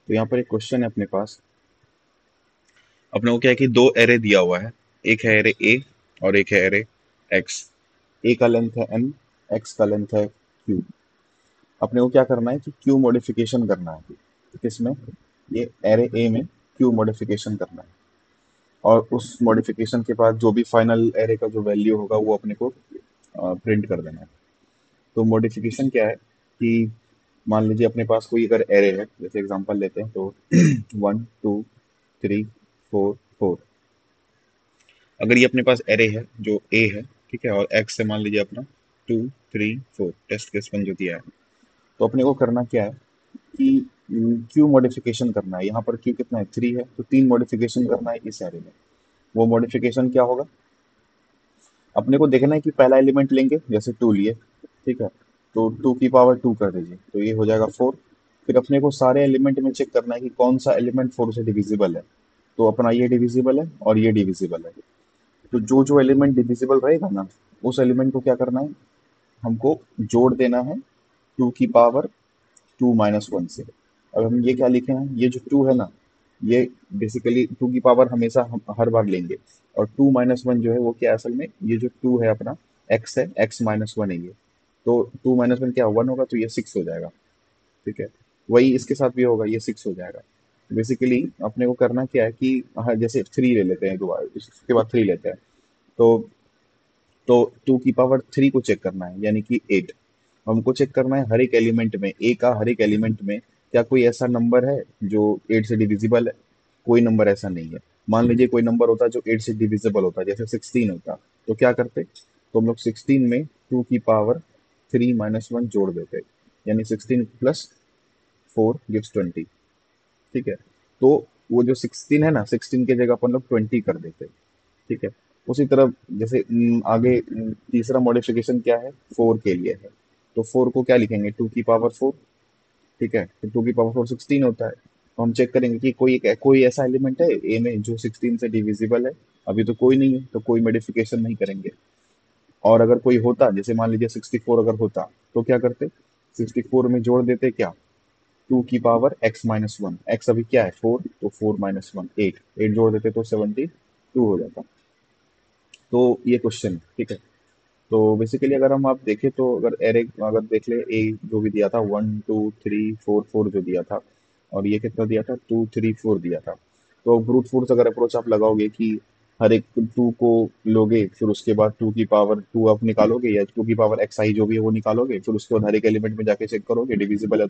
तो यहाँ पर एक क्वेश्चन है अपने पास। अपने को क्या है कि दो एरे दिया हुआ है। एक है एरे ए और एक है एरे एक्स। ए का लेंथ है एन, एक्स का लेंथ है क्यू। अपने को क्या करना है कि क्यू मॉडिफिकेशन करना है। किसमें? ये एरे ए में क्यू मॉडिफिकेशन करना है। और उस मॉडिफिकेशन के बाद जो भी फाइनल एरे का जो वैल्यू होगा वो अपने को प्रिंट कर देना है। तो मॉडिफिकेशन क्या है कि मान लीजिए अपने पास कोई अगर एरे है, जैसे एग्जांपल लेते हैं तो 1 2 3 4 4। अगर ये अपने पास एरे है जो ए है, ठीक है, और एक्स है मान लीजिए अपना 2 3 4, टेस्ट केस वन जो दिया है। तो अपने को करना क्या है कि क्यू मॉडिफिकेशन करना है। यहाँ पर क्यू कितना है? 3 है, तो 3 मॉडिफिकेशन करना है इस एरे में। वो मॉडिफिकेशन क्या होगा? अपने को देखना है कि पहला एलिमेंट लेंगे, जैसे 2 लिए, ठीक है, तो 2 की पावर 2 कर दीजिए तो ये हो जाएगा 4। फिर अपने को सारे एलिमेंट में चेक करना है कि कौन सा एलिमेंट 4 से डिविजिबल है। तो अपना ये डिविजिबल है और ये डिविजिबल है। तो जो जो एलिमेंट डिविजिबल रहेगा ना, उस एलिमेंट को क्या करना है, हमको जोड़ देना है 2 की पावर 2 - 1 से। अब हम ये क्या लिखे हैं, ये जो 2 है ना, ये बेसिकली 2 की पावर हमेशा हम हर बार लेंगे। और 2 - 1 जो है वो क्या है असल में, ये जो 2 है अपना एक्स है, x - 1 है ये। तो 2 - 1 क्या 1 होगा, तो ये 6 हो जाएगा। ठीक है, वही इसके साथ भी होगा, ये 6 हो जाएगा। बेसिकली अपने को करना क्या है कि हाँ, जैसे 3 ले लेते हैं दोबारा, इसके बाद 3 लेते हैं। तो 2 की पावर 3 को चेक करना है, यानी कि 8। हमको चेक करना है हर एक एलिमेंट में, ए का हर एक एलिमेंट में क्या कोई ऐसा नंबर है जो 8 से डिविजिबल है। कोई नंबर ऐसा नहीं है। मान लीजिए कोई नंबर होता जो 8 से डिविजिबल होता, जैसे 16 होता, तो क्या करते? तो हम लोग 16 में 2 की पावर 3 - 1 जोड़ देते, यानी 16 + 4 गिव्स 20। ठीक है, तो वो जो 16 है ना, 16 की जगह अपन लोग 20 कर देते। ठीक है, उसी तरह जैसे आगे तीसरा मॉडिफिकेशन क्या है, 4 के लिए है। तो 4 को क्या लिखेंगे, 2 की पावर 4। ठीक है, तो 2 की पावर 4 16 होता है। तो हम चेक करेंगे कि कोई ऐसा एलिमेंट है ए में जो 16 से डिविजिबल है। अभी तो कोई नहीं है, तो कोई मॉडिफिकेशन नहीं करेंगे। और अगर कोई होता, जैसे मान लीजिए 64 अगर होता, तो क्या करते? 64 में जोड़ देते क्या, 2 की पावर x - 1। एक्स अभी क्या है 4, तो 4 - 1 8, 8 जोड़ देते तो 72 हो जाता। तो ये क्वेश्चन है, ठीक है। तो बेसिकली अगर हम आप देखें तो अगर एरे अगर देख ले, ए जो भी दिया था 1 2 3 4 4 जो दिया था, और ये कितना दिया था 2 3 4 दिया था। तो ब्रूट फोर्स अगर अप्रोच आप लगाओगे कि हर एक 2 को लोगे, फिर उसके बाद 2 की पावर 2 आप निकालोगे, या 2 की पावर xi जो भी है वो निकालोगे, फिर उसके बाद हर एक एलिमेंट में जाके चेक करोगे, डिविजिबल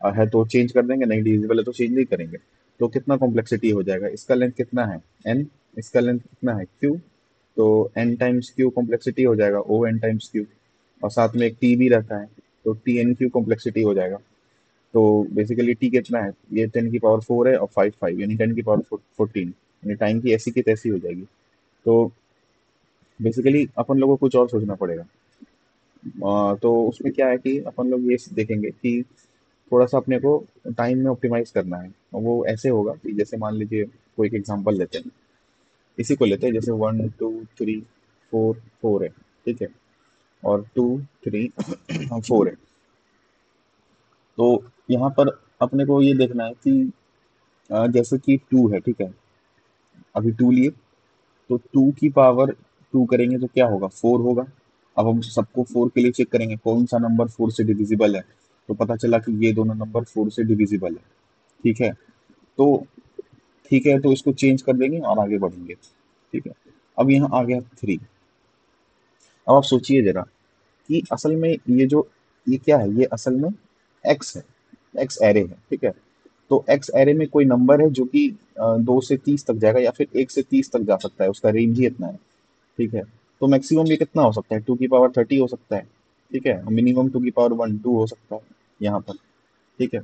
है तो चेंज कर देंगे, नहीं डिविजिबल है तो चेंज नहीं करेंगे। तो कितना कॉम्प्लेक्सिटी हो जाएगा, इसका लेंथ कितना है n, इसका लेंथ कितना है q। तो n टाइम्स क्यू कॉम्प्लेक्सिटी हो जाएगा ओ एन टाइम्स क्यू। और साथ में एक टी भी रहता है, तो टी एन क्यू कॉम्प्लेक्सिटी हो जाएगा। तो बेसिकली टी कितना है, ये 10 की पावर 4 है और 5 5, यानी 10 की पावर 14, यानी टाइम की ऐसी की तैसी हो जाएगी। तो बेसिकली अपन लोगों को कुछ और सोचना पड़ेगा। तो उसमें क्या है कि अपन लोग ये देखेंगे कि थोड़ा सा अपने को टाइम में ऑप्टिमाइज करना है। और वो ऐसे होगा कि जैसे मान लीजिए कोई एक एग्जांपल लेते हैं, इसी को लेते हैं, जैसे 1 2 3 4 4 है, ठीक है, और 2 3 4 है। तो यहाँ पर अपने को ये देखना है कि जैसे कि 2 है, ठीक है, अभी 2 लिए, तो 2 की पावर 2 करेंगे तो क्या होगा, 4 होगा। अब हम सबको 4 के लिए चेक करेंगे कौन सा नंबर 4 से डिविजिबल है। तो पता चला कि ये दोनों नंबर 4 से डिविजिबल है। ठीक है, तो ठीक है, तो इसको चेंज कर देंगे और आगे बढ़ेंगे। ठीक है, अब यहाँ आ गया 3। अब आप सोचिए जरा कि असल में ये क्या है, ये असल में एक्स है, एक्स एरे है, ठीक है। तो एक्स एरे में कोई नंबर है जो कि 2 से 30 तक जाएगा, या फिर 1 से 30 तक जा सकता है, उसका रेंज ही इतना है। ठीक है, तो मैक्सिमम ये कितना हो सकता है, 2 की पावर 30 हो सकता है। ठीक है, मिनिमम 2 की पावर 1 2 हो सकता है यहाँ पर। ठीक है,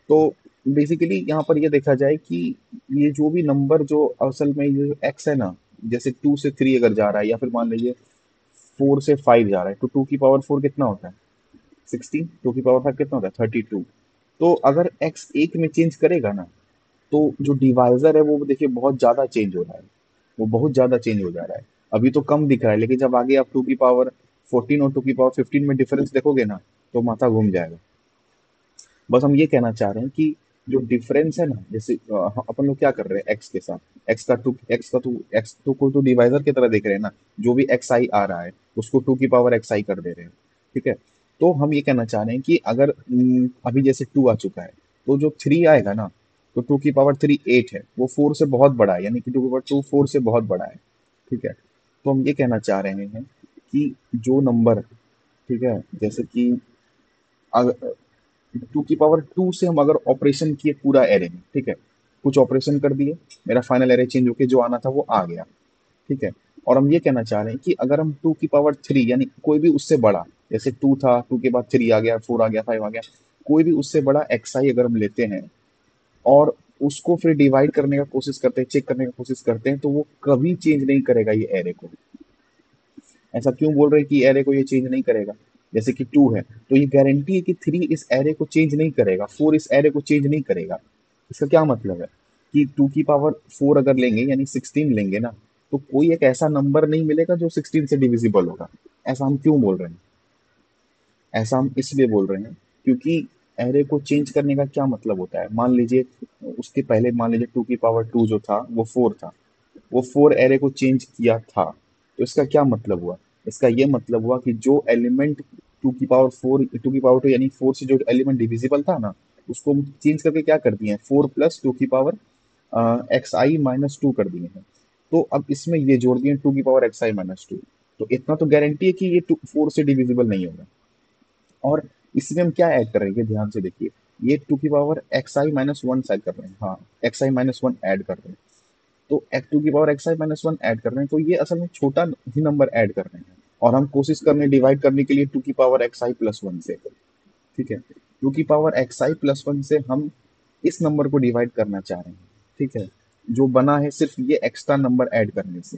तो बेसिकली यहाँ पर ये देखा जाए कि ये जो भी नंबर जो असल में ये एक्स है ना, जैसे 2 से 3 अगर जा रहा है, या फिर मान लीजिए 4 से 5 जा रहा है, तो 2 की पावर 4 कितना होता है, 16। 2 की पावर 5 कितना होता है, 32। तो अगर एक्स एक में चेंज करेगा ना, तो जो डिवाइजर है वो देखिए बहुत ज्यादा चेंज हो रहा है, वो बहुत ज्यादा चेंज हो जा रहा है। अभी तो कम दिख रहा है, लेकिन जब आगे आप 2 की पावर 14 और 2 की पावर 15 में डिफरेंस देखोगे ना, तो माथा घूम जाएगा। बस हम ये कहना चाह रहे हैं कि जो डिफरेंस है ना, जैसे अपन लोग क्या कर रहे हैं एक्स के साथ, एक्स टू को तो डिवाइजर की तरह देख रहे हैं ना, जो भी एक्स आई आ रहा है उसको टू की पावर एक्स आई कर दे रहे हैं। ठीक है, तो हम ये कहना चाह रहे हैं कि अगर अभी जैसे टू आ चुका है, तो जो थ्री आएगा ना, तो टू की पावर थ्री एट है, वो फोर से बहुत बड़ा है, यानी कि टू की पावर टू फोर से बहुत बड़ा है। ठीक है, तो हम ये कहना चाह रहे हैं कि जो नंबर, ठीक है, जैसे कि टू की पावर टू से हम अगर ऑपरेशन किए पूरा एरे में, ठीक है, कुछ ऑपरेशन कर दिए, मेरा फाइनल एरे चेंज होके जो आना था वो आ गया। ठीक है, और हम ये कहना चाह रहे हैं कि अगर हम टू की पावर थ्री यानी कोई भी उससे बड़ा, जैसे टू था, टू के बाद थ्री आ गया, फोर आ गया, फाइव आ गया, कोई भी उससे बड़ा एक्स आई अगर हम लेते हैं और उसको फिर डिवाइड करने का कोशिश करते हैं, चेक करने का कोशिश करते हैं, तो वो कभी चेंज नहीं करेगा ये एरे को। ऐसा क्यों बोल रहे हैं कि एरे को ये चेंज नहीं करेगा? जैसे कि टू है, तो ये गारंटी है कि थ्री इस एरे को चेंज नहीं करेगा, फोर इस एरे को चेंज नहीं करेगा। इसका क्या मतलब है कि टू की पावर फोर अगर लेंगे यानी सिक्सटीन लेंगे ना, तो कोई एक ऐसा नंबर नहीं मिलेगा जो सिक्सटीन से डिविजिबल होगा। ऐसा हम क्यों बोल रहे हैं? ऐसा हम इसलिए बोल रहे हैं क्योंकि एरे को चेंज करने का क्या मतलब होता है, मान लीजिए उसके पहले मान लीजिए टू की पावर टू जो था वो फोर था, वो फोर एरे को चेंज किया था, तो इसका क्या मतलब हुआ? इसका ये मतलब हुआ कि जो एलिमेंट टू की पावर फोर, टू की पावर टू यानी फोर से जो एलिमेंट डिविजिबल था ना, उसको हम चेंज करके क्या कर दिए हैं, फोर प्लस टू की पावर एक्स आई माइनस टू कर दिए हैं। तो अब इसमें ये जोड़ दिए टू की पावर एक्स आई माइनस टू, तो इतना तो गारंटी है कि ये टू फोर से डिविजिबल नहीं होगा। और इसमें हम क्या ऐड कर रहे हैं, ये ध्यान से देखिए, ये टू की पावर एक्स आई माइनस वन ऐड कर रहे हैं, हाँ, एक्स आई माइनस वन ऐड कर रहे हैं। तो एक्स टू की पावर एक्स आई माइनस वन ऐड कर रहे हैं, तो ये असल में छोटा ही नंबर ऐड कर रहे हैं, और हम कोशिश कर रहे हैं डिवाइड करने के लिए टू की पावर एक्स आई प्लस वन से। ठीक है, टू की पावर एक्स आई प्लस वन से हम इस नंबर को डिवाइड करना चाह रहे हैं। ठीक है, जो बना है सिर्फ ये एक्स्ट्रा नंबर ऐड करने से।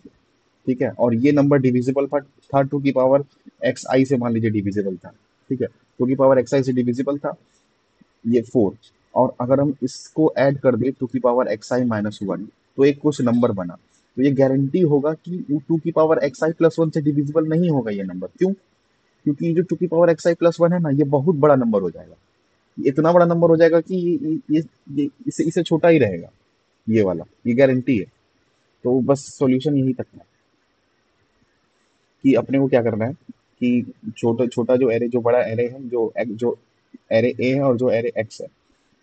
ठीक है, और ये नंबर डिविजिबल था टू की पावर एक्स आई से, मान लीजिए डिविजिबल था। ठीक है, टू की पावर एक्स आई से डिविजिबल था ये फोर, और अगर हम इसको ऐड कर दें टू की पावर एक्स आई माइनस वन, तो एक कुछ नंबर बना, तो ये गारंटी होगा कि टू की पावर एक्स आई प्लस वन से डिविजिबल नहीं होगा ये नंबर। क्यों? क्योंकि ये जो टू की पावर एक्स आई प्लस वन है ना, ये बहुत बड़ा नंबर हो जाएगा, ये इतना बड़ा नंबर हो जाएगा कि ये इसे छोटा ही रहेगा, ये वाला, ये गारंटी है। तो बस सॉल्यूशन यही तक है कि अपने को क्या करना है कि छोटा छोटा जो एरे, जो बड़ा एरे है, जो एरे ए है और जो एरे एक्स है।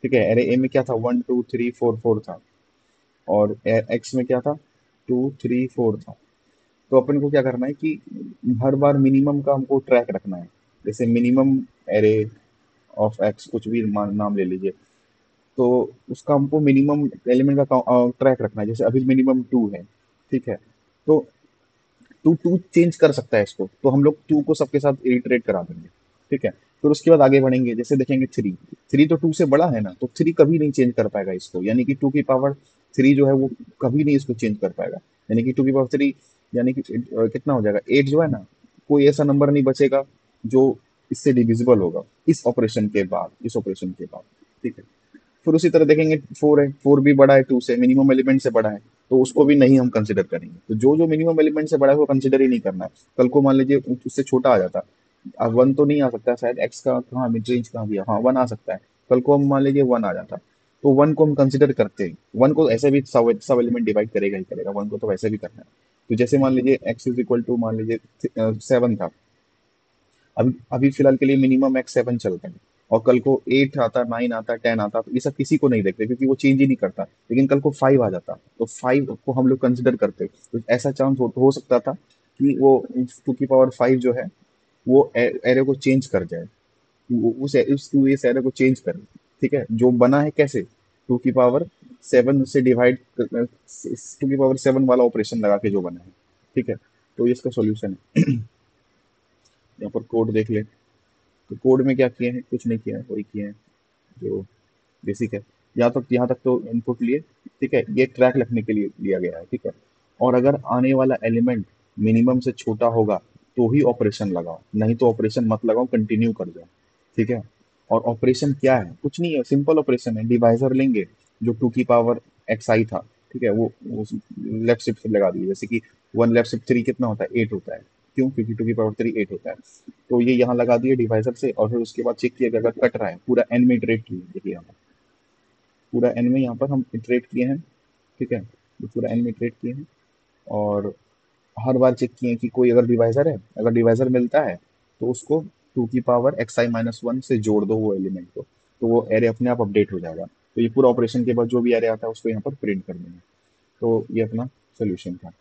ठीक है, एरे ए में क्या था, one two three four four था, और एक्स में क्या था, टू थ्री फोर था। तो अपन को क्या करना है कि हर बार मिनिमम का हमको ट्रैक रखना है। जैसे मिनिमम एरे ऑफ एक्स, कुछ भी नाम ले लीजिए, तो उसका हमको मिनिमम एलिमेंट का ट्रैक रखना है। जैसे अभी मिनिमम टू है, ठीक है, तो टू टू चेंज कर सकता है इसको, तो हम लोग टू को सबके साथ इटरेट करा देंगे। ठीक है, फिर उसके बाद आगे बढ़ेंगे, जैसे देखेंगे थ्री, थ्री तो टू से बड़ा है ना, तो थ्री कभी नहीं चेंज कर पाएगा इसको, यानी कि टू की पावर थ्री जो है वो कभी नहीं इसको चेंज कर पाएगा। यानी कि टू की पावर थ्री, यानी कि कितना हो जाएगा, एट जो है ना, कोई ऐसा नंबर नहीं बचेगा जो इससे डिविजिबल होगा इस ऑपरेशन के बाद, इस ऑपरेशन के बाद। ठीक है, फिर उसी तरह देखेंगे फोर है, फोर भी बड़ा है टू से, मिनिमम एलिमेंट से बड़ा है, तो उसको भी नहीं हम कंसिडर करेंगे। तो जो जो मिनिमम एलिमेंट से बड़ा है वो कंसिडर ही नहीं करना है। कल को मान लीजिए उससे छोटा आ जाता, अब वन तो नहीं आ सकता शायद, एक्स का कहाँ मिड रेंज कहाँ दिया, हाँ वन आ सकता है। कल को हम मान लीजिए वन आ जाता, तो वन को हम कंसिडर करते हैं, वन को ऐसे भी सब सब एलिमेंट डिवाइड करेगा ही करेगा, वन को तो वैसे भी करना है। तो जैसे मान लीजिए एक्स इज इक्वल टू, मान लीजिए सेवन था, अभी अभी फिलहाल के लिए मिनिमम एक्स सेवन चल रहा है, और कल को एट आता, नाइन आता, टेन आता, तो ये सब किसी को नहीं देखते क्योंकि वो चेंज ही नहीं करता। लेकिन कल को फाइव आ जाता, तो फाइव को हम लोग कंसिडर करते, तो ऐसा चांस हो सकता था कि वो टू की पावर फाइव जो है वो एरे को चेंज कर जाए, इस एरे को चेंज करे। ठीक है, जो बना है कैसे, टू की पावर सेवन से डिवाइड, टू की पावर सेवन वाला ऑपरेशन लगा के जो बना है। ठीक है, तो ये इसका सॉल्यूशन है। यहाँ पर कोड देख ले, तो कोड में क्या किए हैं, कुछ नहीं किया है, वही किए हैं जो बेसिक है। यहाँ तक तो इनपुट लिए। ठीक है, ये ट्रैक लिखने के लिए लिया गया है। ठीक है, और अगर आने वाला एलिमेंट मिनिमम से छोटा होगा तो ही ऑपरेशन लगाओ, नहीं तो ऑपरेशन मत लगाओ, कंटिन्यू कर जाओ। ठीक है, और ऑपरेशन क्या है, कुछ नहीं है, सिंपल ऑपरेशन है, डिवाइजर लेंगे जो टू की पावर एक्स आई था। ठीक है, वो लेफ्ट शिफ्ट लगा दिए, जैसे कि वन लेफ्ट शिफ्ट थ्री कितना होता है, एट होता है। क्यों? क्योंकि टू की पावर थ्री एट होता है। तो ये यहाँ लगा दिए डिवाइजर से, और फिर उसके बाद चेक किया कि अगर कट रहा है, पूरा एन में इटरेट किए, देखिए यहाँ पूरा एन में यहाँ पर हम इटरेट किए हैं, ठीक है, ये पूरा एन में इटरेट किए हैं, और हर बार चेक किए कि कोई अगर डिवाइजर है, अगर डिवाइजर मिलता है तो उसको 2 की पावर xi-1 से जोड़ दो वो एलिमेंट को, तो वो एरे अपने आप अपडेट हो जाएगा। तो ये पूरा ऑपरेशन के बाद जो भी एरे आता है उसको यहाँ पर प्रिंट कर देंगे। तो ये अपना सोल्यूशन था।